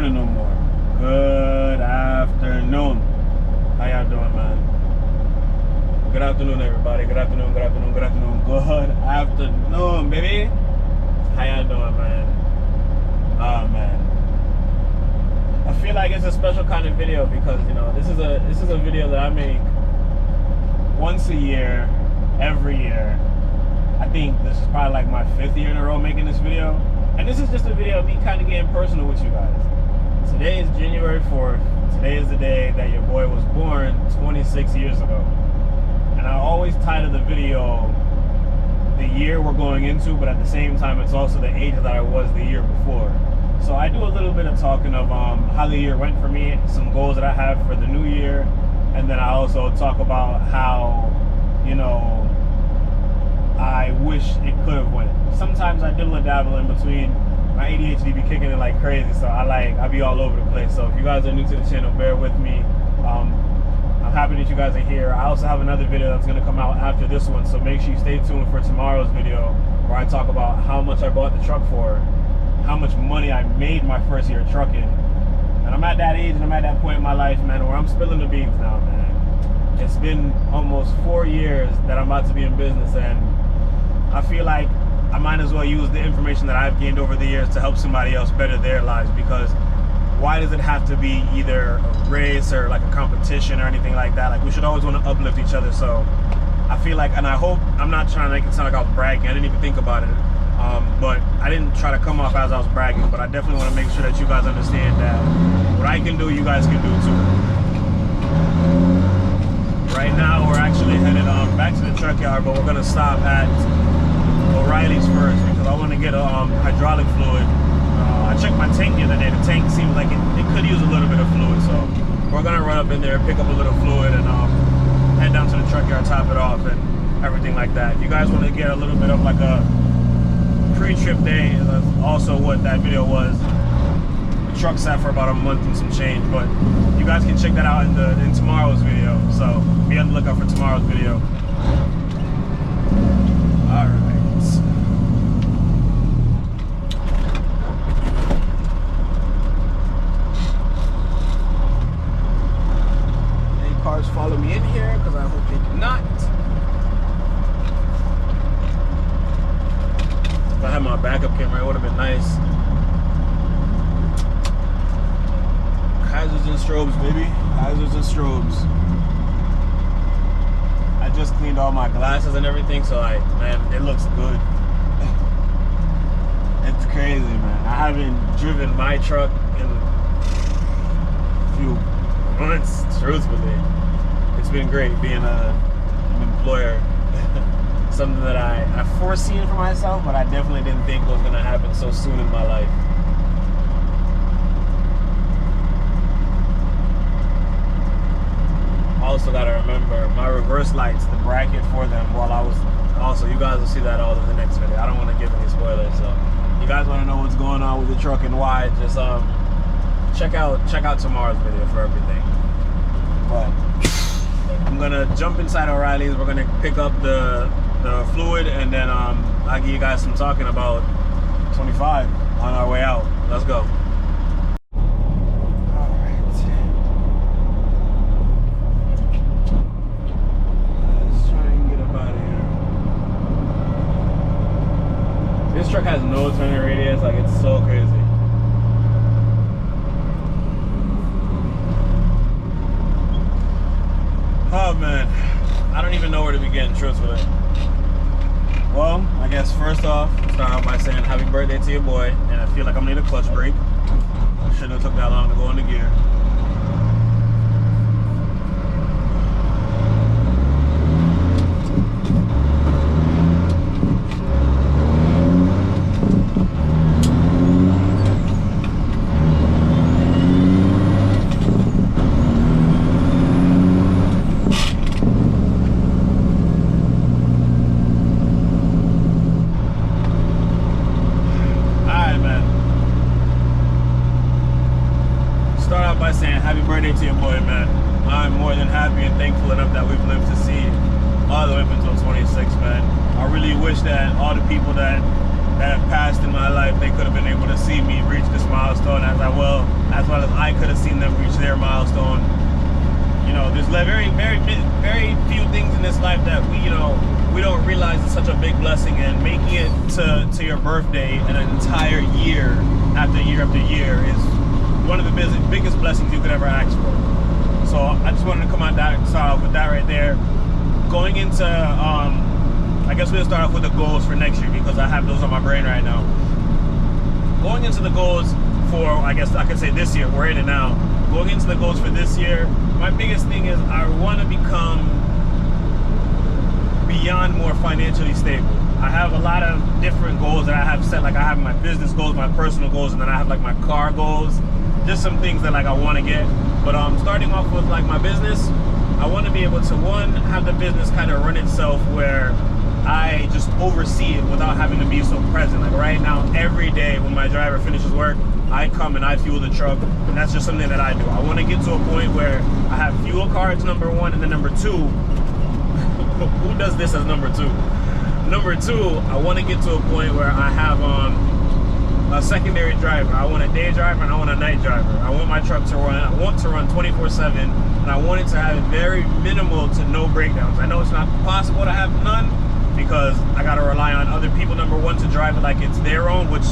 morning no more. Good afternoon. How y'all doing, man? Good afternoon, everybody. Good afternoon, good afternoon, good afternoon. Good afternoon, baby. How y'all doing, man? Oh, man. I feel like it's a special kind of video because, you know, this is a video that I make once a year, every year. I think this is probably like my 5th year in a row making this video. And this is just a video of me kind of getting personal with you guys. Today is January 4th. Today is the day that your boy was born 26 years ago. And I always title the video the year we're going into, but at the same time, it's also the age that I was the year before. So I do a little bit of talking of how the year went for me, some goals that I have for the new year. And then I also talk about how, you know, I wish it could have went. Sometimes I dibble and dabble in between. My ADHD be kicking it like crazy, so I be all over the place. So if you guys are new to the channel, bear with me. I'm happy that you guys are here. I also have another video that's gonna come out after this one, so make sure you stay tuned for tomorrow's video where I talk about how much I bought the truck for, how much money I made my first year trucking. And I'm at that age and I'm at that point in my life, man, where I'm spilling the beans now, man. It's been almost 4 years that I'm about to be in business, and I feel like I might as well use the information that I've gained over the years to help somebody else better their lives, because why does it have to be either a race or like a competition or anything like that? Like, we should always want to uplift each other. So I feel like, and I hope, I'm not trying to make it sound like I was bragging. I didn't even think about it. But I didn't try to come off as I was bragging, but I definitely want to make sure that you guys understand that what I can do, you guys can do too. Right now, we're actually headed back to the truck yard, but we're gonna stop at O'Reilly's first because I want to get a hydraulic fluid. I checked my tank the other day. The tank seems like it could use a little bit of fluid, so we're gonna run up in there, pick up a little fluid, and head down to the truck yard, top it off, and everything like that. If you guys want to get a little bit of like a pre-trip day, that's also what that video was. The truck sat for about a month and some change, but you guys can check that out in tomorrow's video. So be on the lookout for tomorrow's video. All right. Cars follow me in here because I hope they do not. If I had my backup camera, it would have been nice. Hazards and strobes, baby. Hazards and strobes. I just cleaned all my glasses and everything, so man, it looks good. It's crazy, man. I haven't driven my truck in a few months, truthfully. It's been great being an employer. Something that I foreseen for myself, but I definitely didn't think was going to happen so soon in my life. Also got to remember my reverse lights, the bracket for them, while I was also, you guys will see that all in the next video. I don't want to give any spoilers, so you guys want to know what's going on with the truck and why, just check out tomorrow's video for everything. But I'm gonna jump inside O'Reilly's. We're gonna pick up the fluid, and then I'll give you guys some talking about 25 on our way out. Let's go. Alright. Let's try and get up out of here. This truck has no turning radius, like it's so crazy. Oh man, I don't even know where to begin, truthfully. Well, I guess first off, start out by saying happy birthday to your boy, and I feel like I'm gonna need a clutch break. Shouldn't have took that long to go into gear. By saying happy birthday to your boy, man. I'm more than happy and thankful enough that we've lived to see all the way up until 26, man. I really wish that all the people that that have passed in my life, they could have been able to see me reach this milestone as well as I could have seen them reach their milestone. You know, there's very few things in this life that we don't realize is such a big blessing, and making it to your birthday an entire year after year after year is one of the biggest blessings you could ever ask for. So I just wanted to come out with that right there. Going into, I guess we'll start off with the goals for next year because I have those on my brain right now. Going into the goals for, I guess I could say this year, we're in it now. Going into the goals for this year, my biggest thing is I want to become beyond more financially stable. I have a lot of different goals that I have set. Like I have my business goals, my personal goals, and then I have like my car goals. Just some things that like I want to get. But starting off with like my business, I want to be able to, one, have the business kind of run itself where I just oversee it without having to be so present. Like right now, every day when my driver finishes work, I come and I fuel the truck, and that's just something that I do. I want to get to a point where I have fuel cards, number one, and then number two, who does this as number two? Number two, I want to get to a point where I have a secondary driver. I want a day driver and I want a night driver. I want my truck to run. I want to run 24/7, and I want it to have very minimal to no breakdowns. I know it's not possible to have none because I got to rely on other people. Number one, to drive it like it's their own, which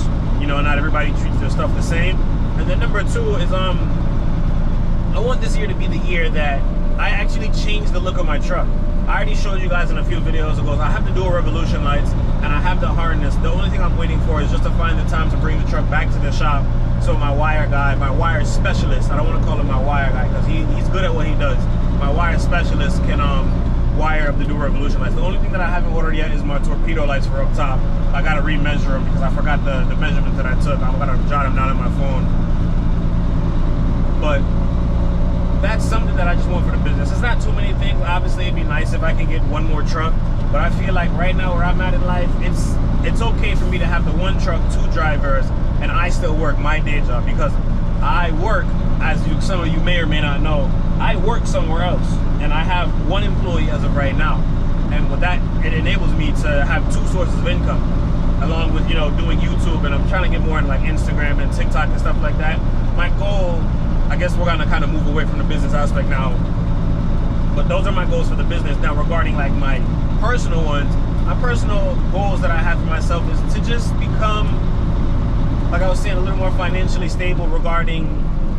not everybody treats their stuff the same. And then number two is I want this year to be the year that I actually change the look of my truck. I already showed you guys in a few videos ago, I have the dual revolution lights and I have the harness. The only thing I'm waiting for is just to find the time to bring the truck back to the shop so my wire guy, my wire specialist, I don't want to call him my wire guy because he's good at what he does. My wire specialist can wire up the dual revolution lights. The only thing that I haven't ordered yet is my torpedo lights for up top. I got to remeasure them because I forgot the measurements that I took. I'm going to jot them down on my phone. But that's something that I just want for the business. It's not too many things. Obviously, it'd be nice if I can get one more truck. But I feel like right now where I'm at in life, it's okay for me to have the one truck, two drivers, and I still work my day job because I work, as some of you may or may not know, I work somewhere else. And I have one employee as of right now. And with that, it enables me to have two sources of income, along with, doing YouTube. And I'm trying to get more in like Instagram and TikTok and stuff like that. My goal, I guess we're gonna kind of move away from the business aspect now. But those are my goals for the business. Now regarding like my personal ones, my personal goals that I have for myself is to just become, like I was saying, a little more financially stable regarding,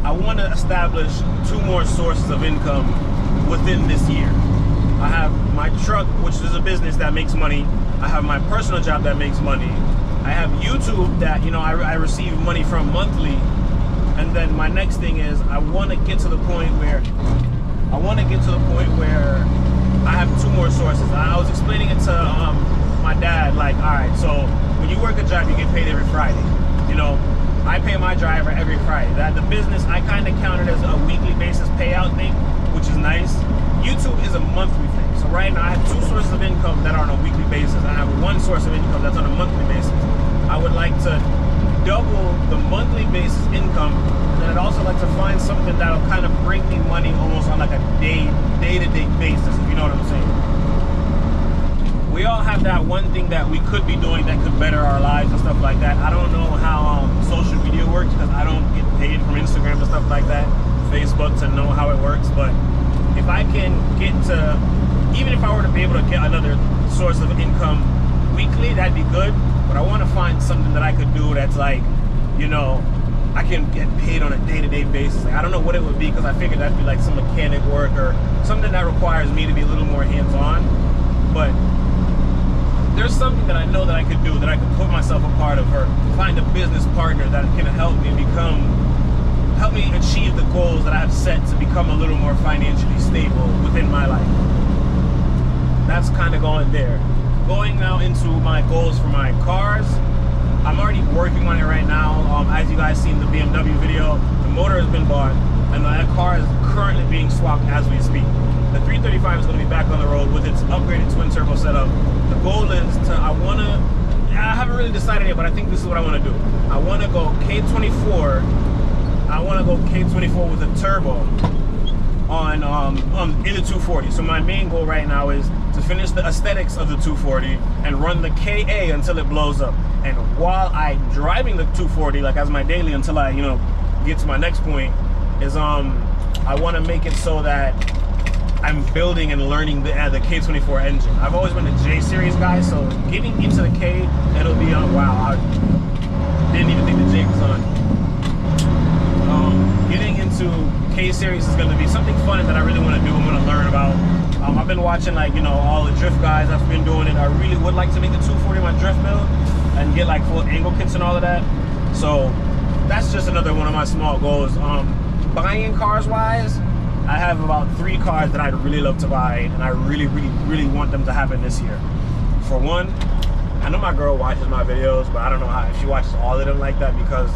I want to establish two more sources of income within this year. I have my truck, which is a business that makes money. I have my personal job that makes money. I have YouTube that, I receive money from monthly. And then my next thing is I want to get to the point where I have two more sources. I was explaining it to my dad, like, all right, so when you work a job, you get paid every Friday. I pay my driver every Friday. That the business, I kind of count it as a weekly basis payout thing, which is nice. YouTube is a monthly thing. So right now I have two sources of income that are on a weekly basis. I have one source of income that's on a monthly basis. I would like to double the monthly basis income, and then I'd also like to find something that'll kind of bring me money almost on like a day-to-day basis, if you know what I'm saying. We all have that one thing that we could be doing that could better our lives and stuff like that. I don't know how social media works because I don't get paid from Instagram and stuff like that, Facebook, to know how it works. But if I can get to, even if I were to be able to get another source of income weekly, that'd be good. But I want to find something that I could do that's like, I can get paid on a day-to-day basis. Like, I don't know what it would be because I figured that'd be like some mechanic work or something that requires me to be a little more hands-on. But there's something that I know that I could do, that I could put myself a part of, or find a business partner that can help me achieve the goals that I have set to become a little more financially stable within my life. That's kind of going there. Going now into my goals for my cars. I'm already working on it right now. As you guys seen the BMW video, the motor has been bought and that car is currently being swapped as we speak. The 335 is going to be back on the road with its upgraded twin turbo setup. The goal is to, I haven't really decided yet, but I think this is what I want to do. I want to go K24. I want to go K24 with a turbo on in the 240. So my main goal right now is to finish the aesthetics of the 240 and run the KA until it blows up. And while I'm driving the 240, like as my daily until I, you know, get to my next point, is I want to make it so that I'm building and learning the K24 engine. I've always been a J series guy, so getting into the K, it'll be on. Wow, I didn't even think the J was on. Getting into K series is going to be something fun that I really want to do. I'm going to learn about. I've been watching, like, you know, all the drift guys. I've been doing it. I really would like to make the 240 my drift build and get like full angle kits and all of that. So that's just another one of my small goals. Buying cars wise, I have about 3 cars that I'd really love to buy, and I really want them to happen this year. For one, I know my girl watches my videos, but I don't know how if she watches all of them like that, because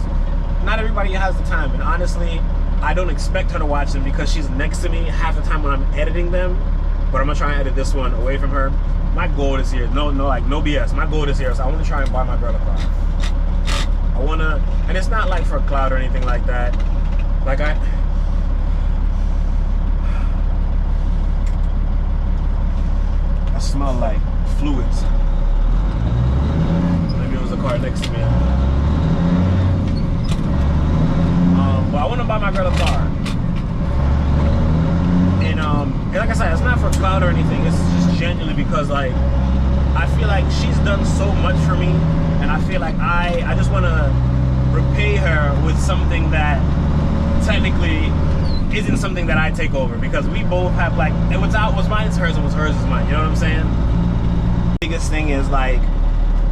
not everybody has the time. And honestly, I don't expect her to watch them because she's next to me half the time when I'm editing them. But I'm gonna try and edit this one away from her. My goal this year, no BS. My goal this year is I want to try and buy my girl a car. I wanna, and it's not like for a cloud or anything like that. Like I smell like fluids. Maybe it was a car next to me. But I want to buy my girl a car. And like I said, it's not for clout or anything. It's just genuinely because, like, I feel like she's done so much for me, and I feel like I just want to repay her with something that technically isn't something that I take over, because we both have, like, what's mine is hers and what's hers is mine. You know what I'm saying? The biggest thing is, like,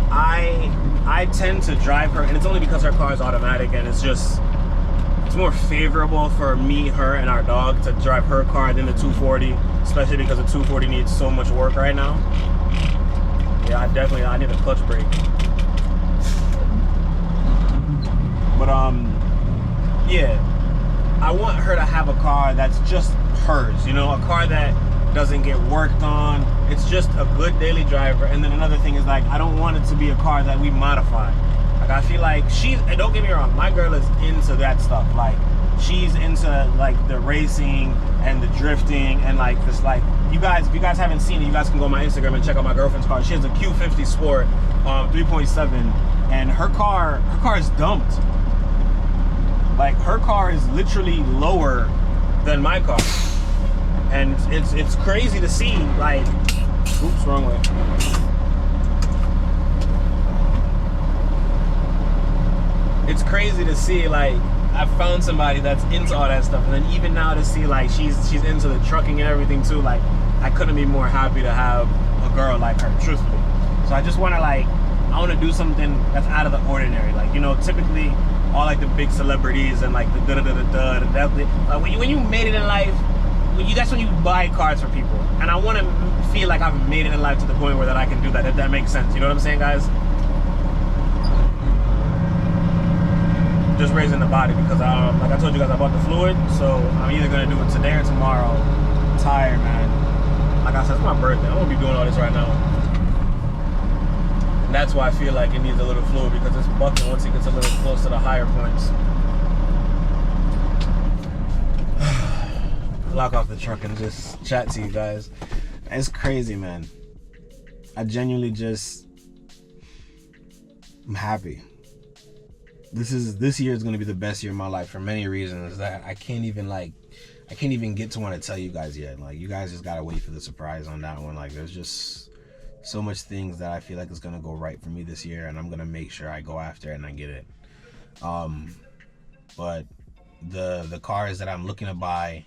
I tend to drive her, and it's only because her car is automatic, and it's more favorable for me, her, and our dog to drive her car than the 240, especially because the 240 needs so much work right now. Yeah, I need a clutch brake. But yeah, I want her to have a car that's just hers, you know, a car that doesn't get worked on. It's just a good daily driver. And then another thing is, like, I don't want it to be a car that we modify. Like, I feel like and don't get me wrong, my girl is into that stuff. Like, she's into, like, the racing and the drifting and, like, this, like, if you guys haven't seen it, you guys can go on my Instagram and check out my girlfriend's car. She has a Q50 Sport 3.7, and her car is dumped. Like, her car is literally lower than my car, and it's crazy to see. Like, oops, wrong way. It's crazy to see, like, I found somebody that's into all that stuff, and then even now to see, like, she's into the trucking and everything too. Like, I couldn't be more happy to have a girl like her, truthfully. So I just want to, like, I want to do something that's out of the ordinary. Like, you know, typically all, like, the big celebrities and, like, the when you made it in life, that's when you buy cars for people. And I want to feel like I've made it in life to the point where that I can do that, if that makes sense. You know what I'm saying, guys? Just raising the body because like I told you guys, I bought the fluid, so I'm either gonna do it today or tomorrow. I'm tired, man. Like I said, it's my birthday. I'm gonna be doing all this right now. And that's why I feel like it needs a little fluid, because it's bucking once it gets a little close to the higher points. Lock off the truck and just chat to you guys. It's crazy, man. I genuinely I'm happy. This year is going to be the best year of my life for many reasons that I can't even get to want to tell you guys yet. Like, you guys just got to wait for the surprise on that one. Like, there's just so much things that I feel like is going to go right for me this year, and I'm going to make sure I go after it and I get it. But the cars that I'm looking to buy,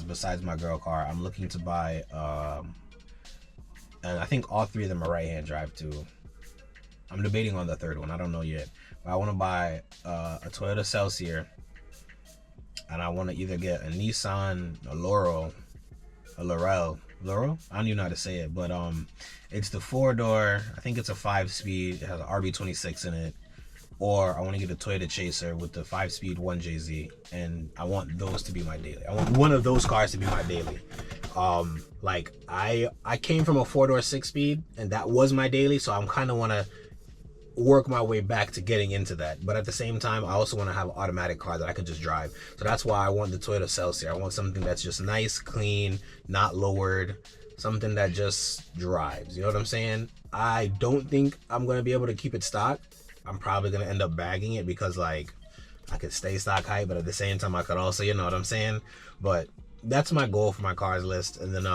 besides my girl car, I'm looking to buy, and I think all 3 of them are right-hand drive too. I'm debating on the 3rd one. I don't know yet. But I want to buy a Toyota Celsior, and I want to either get a Nissan, a Laurel. I don't even know how to say it, but it's the 4-door. I think it's a 5-speed. It has an RB26 in it. Or I want to get a Toyota Chaser with the 5-speed 1JZ, and I want those to be my daily. I want one of those cars to be my daily. Like, I came from a 4-door 6-speed, and that was my daily, so I'm kind of want to work my way back to getting into that. But at the same time, I also want to have an automatic car that I can just drive. So that's why I want the Toyota Celsior. I want something that's just nice, clean, not lowered, something that just drives. You know what I'm saying? I don't think I'm gonna be able to keep it stock. I'm probably gonna end up bagging it because like I could stay stock height, but at the same time I could also, you know what I'm saying? But that's my goal for my cars list. And then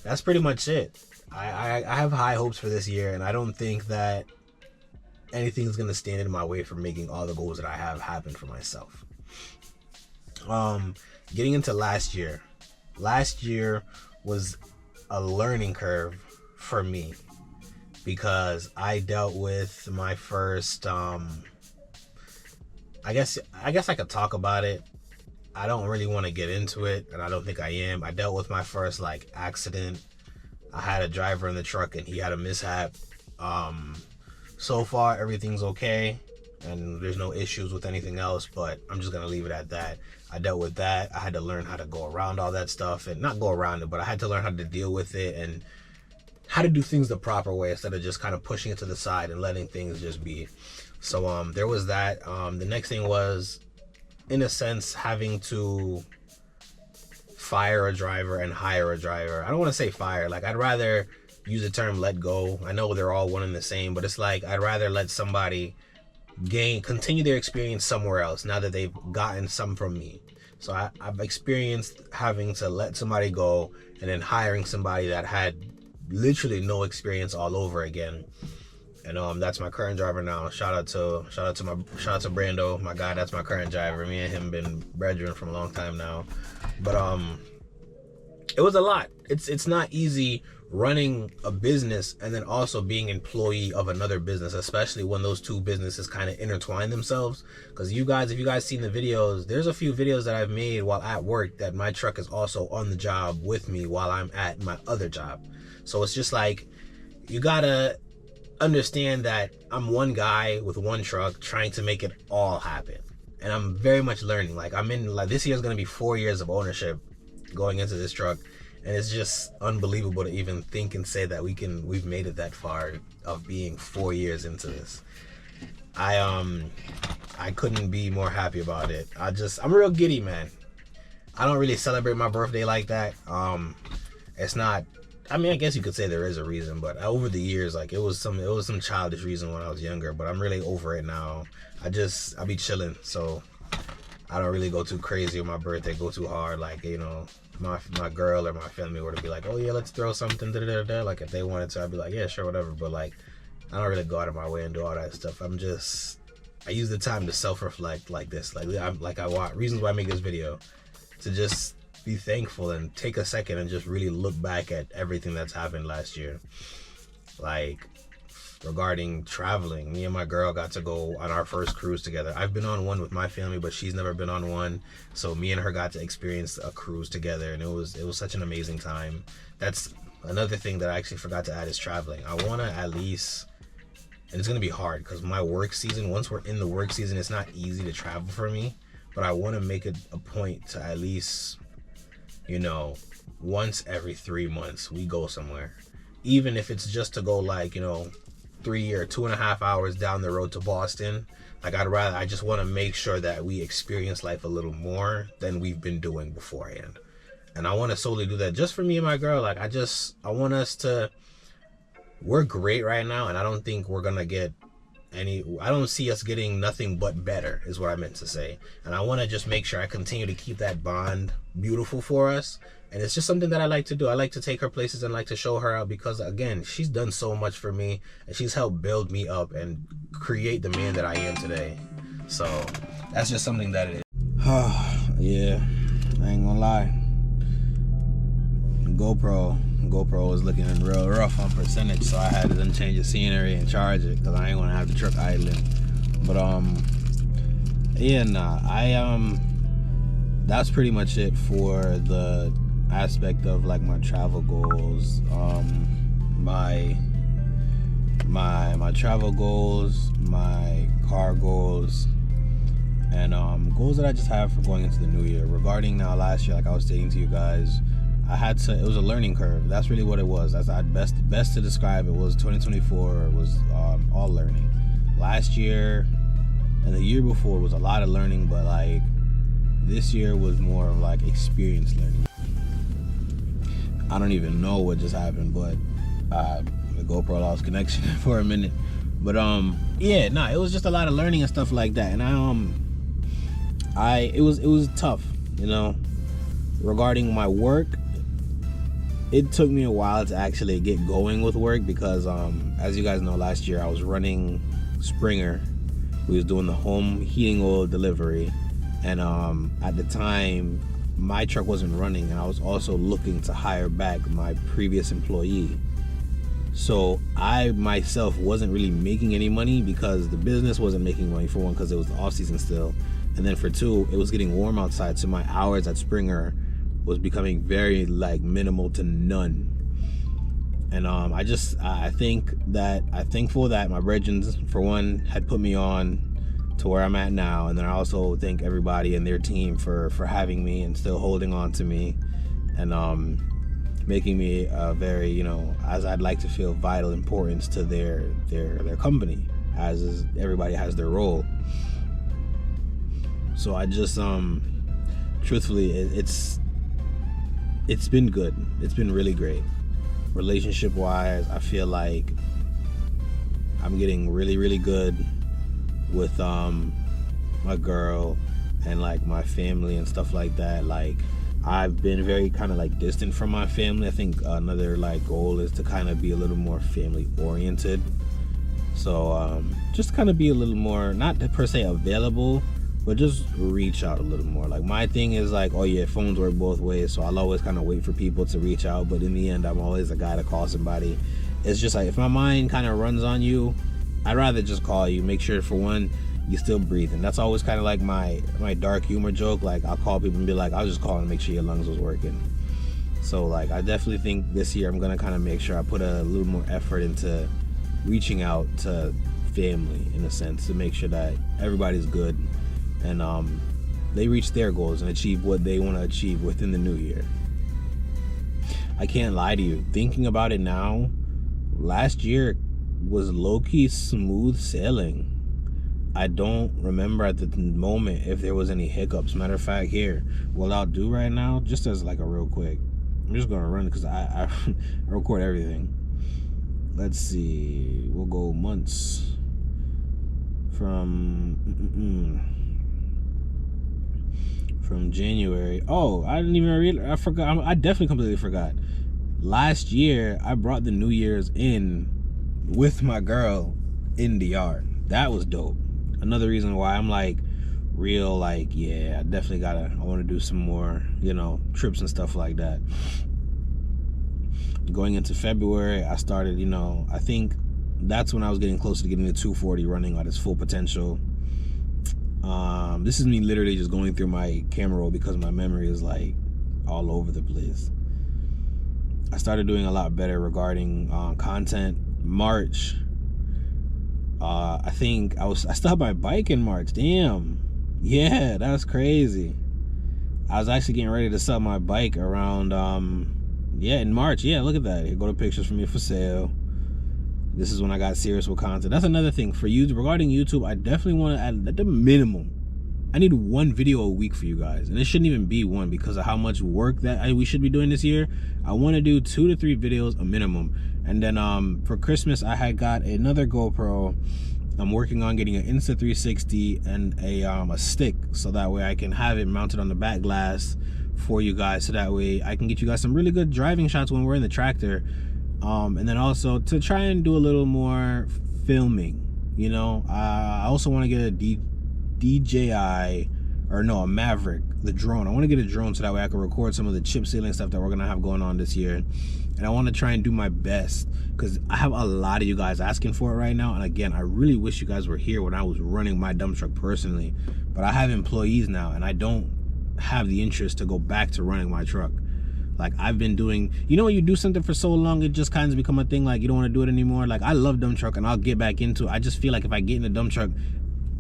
that's pretty much it. I have high hopes for this year, and I don't think that anything's gonna stand in my way for making all the goals that I have happen for myself. Getting into last year was a learning curve for me because I dealt with my first I guess I could talk about it. I don't really want to get into it, and I don't think I am. I dealt with my first like accident. I had a driver in the truck and he had a mishap. So far everything's okay and there's no issues with anything else, but I'm just gonna leave it at that. I dealt with that. I had to learn how to go around all that stuff, and not go around it, but I had to learn how to deal with it and how to do things the proper way instead of just kind of pushing it to the side and letting things just be. So there was that. The next thing was, in a sense, having to fire a driver and hire a driver. I don't want to say fire, like I'd rather use the term let go. I know they're all one and the same, but it's like I'd rather let somebody continue their experience somewhere else now that they've gotten some from me. So I've experienced having to let somebody go and then hiring somebody that had literally no experience all over again. And that's my current driver now. Shout out to Brando, my guy. That's my current driver. Me and him been brethren from a long time now. But it was a lot. It's not easy running a business and then also being employee of another business, especially when those two businesses kind of intertwine themselves. Because if you guys seen the videos, there's a few videos that I've made while at work that my truck is also on the job with me while I'm at my other job. So it's just like, you gotta understand that I'm one guy with one truck trying to make it all happen. And I'm very much learning. Like this year is gonna be 4 years of ownership going into this truck. And it's just unbelievable to even think and say that we've made it that far of being 4 years into this. I couldn't be more happy about it. I'm real giddy, man. I don't really celebrate my birthday like that. It's not, I mean, I guess you could say there is a reason, but over the years, like it was some childish reason when I was younger, but I'm really over it now. I be chilling, so I don't really go too crazy on my birthday, go too hard, like, you know, my girl or my family were to be like, oh yeah, let's throw something, like if they wanted to, I'd be like, yeah, sure, whatever. But like, I don't really go out of my way and do all that stuff. I use the time to self-reflect like this. I want reasons why I make this video, to just be thankful and take a second and just really look back at everything that's happened last year. Like, regarding traveling, me and my girl got to go on our first cruise together. I've been on one with my family, but she's never been on one, so me and her got to experience a cruise together, and it was such an amazing time. That's another thing that I actually forgot to add, is traveling. I want to at least, and it's going to be hard because my work season, once we're in the work season, it's not easy to travel for me, but I want to make it a point to at least, you know, once every 3 months we go somewhere, even if it's just to go, like, you know, 3 or 2.5 hours down the road to Boston. Like, I just want to make sure that we experience life a little more than we've been doing beforehand. And I want to solely do that just for me and my girl. Like, I want us to, we're great right now, and I don't think we're gonna get I don't see us getting nothing but better, is what I meant to say. And I want to just make sure I continue to keep that bond beautiful for us. And it's just something that I like to do. I like to take her places and like to show her out, because again, she's done so much for me and she's helped build me up and create the man that I am today. So that's just something that it is. Yeah, I ain't gonna lie. GoPro was looking real rough on percentage, so I had to then change the scenery and charge it because I ain't gonna have the truck idling. But yeah, nah, that's pretty much it for the aspect of like my travel goals. My travel goals, my car goals, and goals that I just have for going into the new year. Regarding now last year, like I was stating to you guys, it was a learning curve. That's really what it was. That's best to describe it. Was 2024 was all learning. Last year and the year before was a lot of learning, but like this year was more of like experience learning. I don't even know what just happened, but the GoPro lost connection for a minute. But yeah, nah, it was just a lot of learning and stuff like that. And it was tough, you know. Regarding my work, it took me a while to actually get going with work because as you guys know, last year I was running Springer. We was doing the home heating oil delivery, and at the time my truck wasn't running, and I was also looking to hire back my previous employee. So I myself wasn't really making any money because the business wasn't making money, for one, because it was the off season still, and then for two, it was getting warm outside, so my hours at Springer was becoming very like minimal to none. And I'm thankful that my brethren, for one, had put me on to where I'm at now, and then I also thank everybody and their team for having me and still holding on to me, and making me very, you know, as I'd like to feel, vital importance to their company, as is, everybody has their role. So I just truthfully, it's been good. It's been really great. Relationship wise, I feel like I'm getting really, really good with my girl and like my family and stuff like that. Like, I've been very kind of like distant from my family. I think another like goal is to kind of be a little more family oriented. So just kind of be a little more, not per se available, but just reach out a little more. Like, my thing is like, oh yeah, phones work both ways, so I'll always kind of wait for people to reach out, but in the end, I'm always a guy to call somebody. It's just like, if my mind kind of runs on you, I'd rather just call you, make sure, for one, you're still breathing. That's always kind of like my dark humor joke. Like, I'll call people and be like, I'll just call and make sure your lungs was working. So like, I definitely think this year I'm gonna kind of make sure I put a little more effort into reaching out to family, in a sense, to make sure that everybody's good and they reach their goals and achieve what they want to achieve within the new year. I can't lie to you, thinking about it now, last year was low-key smooth sailing. I don't remember at the moment if there was any hiccups. Matter of fact, here, what I'll do right now, just as like a real quick, I'm just gonna run it because I record everything. Let's see, we'll go months from January. Oh, I didn't even read. I forgot. I definitely completely forgot. Last year, I brought the New Year's in with my girl in the yard. That was dope. Another reason why I'm like real, like, yeah, I definitely I want to do some more, you know, trips and stuff like that. Going into February, I started, you know, I think that's when I was getting closer to getting the 240 running at its full potential. This is me literally just going through my camera roll because my memory is like all over the place. I started doing a lot better regarding content. March, I think I still had my bike in March. Damn, yeah, that's crazy. I was actually getting ready to sell my bike around in March. Yeah, look at that. Here go the pictures for me for sale. This is when I got serious with content. That's another thing for you regarding YouTube. I definitely want to add, at the minimum, I need one video a week for you guys, and it shouldn't even be one because of how much work that we should be doing this year. I want to do 2 to 3 videos a minimum. And then for Christmas, I had got another GoPro. I'm working on getting an Insta360 and a stick, so that way I can have it mounted on the back glass for you guys, so that way I can get you guys some really good driving shots when we're in the tractor. And then also to try and do a little more filming, you know. I also want to get a a Maverick, the drone. I want to get a drone so that way I can record some of the chip sealing stuff that we're gonna have going on this year. And I want to try and do my best because I have a lot of you guys asking for it right now. And again, I really wish you guys were here when I was running my dump truck personally, but I have employees now and I don't have the interest to go back to running my truck. Like, I've been doing, you know, when you do something for so long, it just kind of become a thing, like you don't want to do it anymore. Like, I love dump truck and I'll get back into it. I just feel like if I get in a dump truck,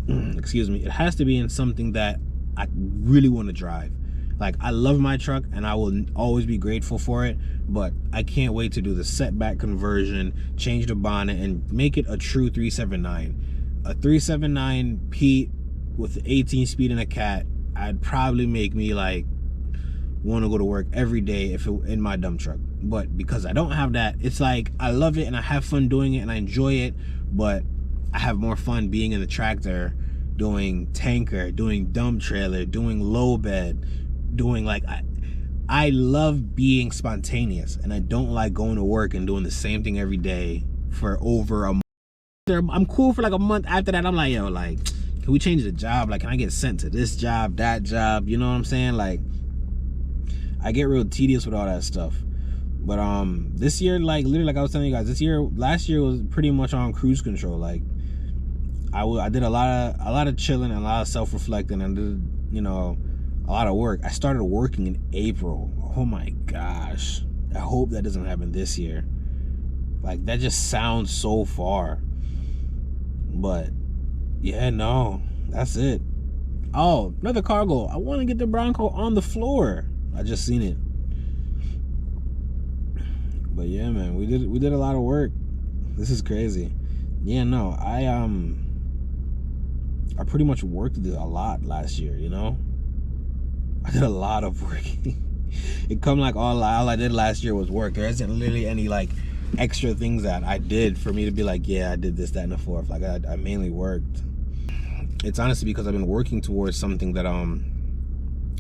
excuse me, it has to be in something that I really want to drive. Like, I love my truck and I will always be grateful for it, but I can't wait to do the setback conversion, change the bonnet, and make it a true 379. A 379 Pete with 18 speed and a cat, I'd probably make me like want to go to work every day if it in my dump truck. But because I don't have that, it's like I love it and I have fun doing it and I enjoy it, but I have more fun being in the tractor, doing tanker, doing dump trailer, doing low bed, doing like I love being spontaneous, and I don't like going to work and doing the same thing every day for over a month. I'm cool for like a month. After that, I'm like, yo, like, can we change the job? Like, can I get sent to this job, that job? You know what I'm saying? Like, I get real tedious with all that stuff. But this year, like literally, like I was telling you guys, last year was pretty much on cruise control. Like, I did a lot of chilling and a lot of self-reflecting, and did, you know, a lot of work. I started working in April. Oh my gosh. I hope that doesn't happen this year. Like, that just sounds so far. But yeah, no, that's it. Oh, another cargo. I want to get the Bronco on the floor. I just seen it. But yeah, man, we did a lot of work. This is crazy. Yeah, no, I pretty much worked a lot last year, you know? I did a lot of work. It come like all I did last year was work. There isn't literally any like extra things that I did for me to be like, yeah, I did this, that, and the fourth. Like I mainly worked. It's honestly because I've been working towards something that I'm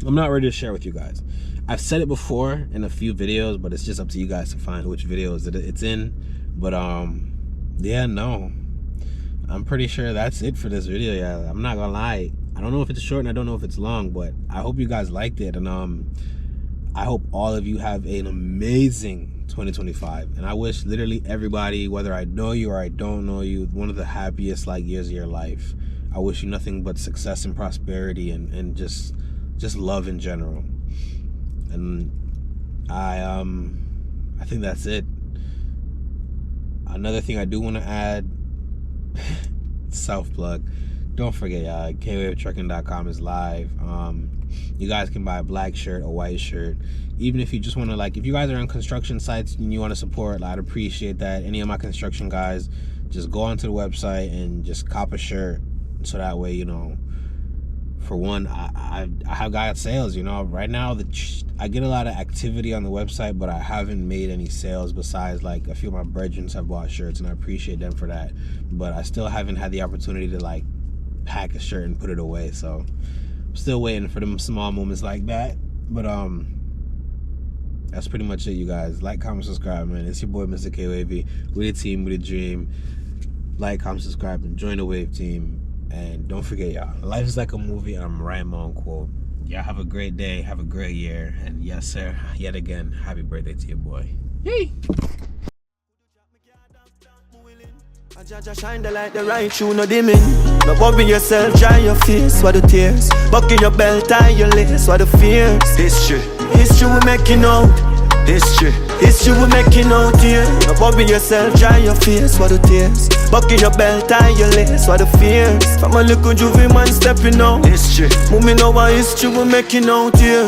not ready to share with you guys. I've said it before in a few videos, but it's just up to you guys to find which videos it's in. But yeah, no, I'm pretty sure that's it for this video. Yeah, I'm not gonna lie, I don't know if it's short and I don't know if it's long, but I hope you guys liked it, and I hope all of you have an amazing 2025, and I wish literally everybody, whether I know you or I don't know you, one of the happiest like years of your life. I wish you nothing but success and prosperity and just love in general. And I think that's it. Another thing I do want to add, self plug, don't forget, y'all, KWaveTrucking.com is live. You guys can buy a black shirt, a white shirt. Even if you just want to, like, if you guys are on construction sites and you want to support, I'd appreciate that. Any of my construction guys, just go onto the website and just cop a shirt, so that way, you know, for one, I have got sales, you know. Right now, I get a lot of activity on the website, but I haven't made any sales besides like a few of my brethren have bought shirts, and I appreciate them for that. But I still haven't had the opportunity to like pack a shirt and put it away, so I'm still waiting for them small moments like that. But that's pretty much it, you guys. Like, comment, subscribe, man. It's your boy, Mr. K-Wavy. We the team, we the dream. Like, comment, subscribe, and join the Wave team. And don't forget, y'all, life is like a movie, and I'm writing my own quote. Y'all have a great day, have a great year, and yes, sir, yet again, happy birthday to your boy. Yay! Jaja shine the light, the right shoe, no dimming. No bobby yourself, dry your face, what the tears. Buckle your belt, tie your lace, what the fears. History we making out. History we making out here. No bobby yourself, dry your face, what the tears. Buckle your belt, tie your lace, what the fears. From a little juvie man stepping out. History, moving over history we making out here.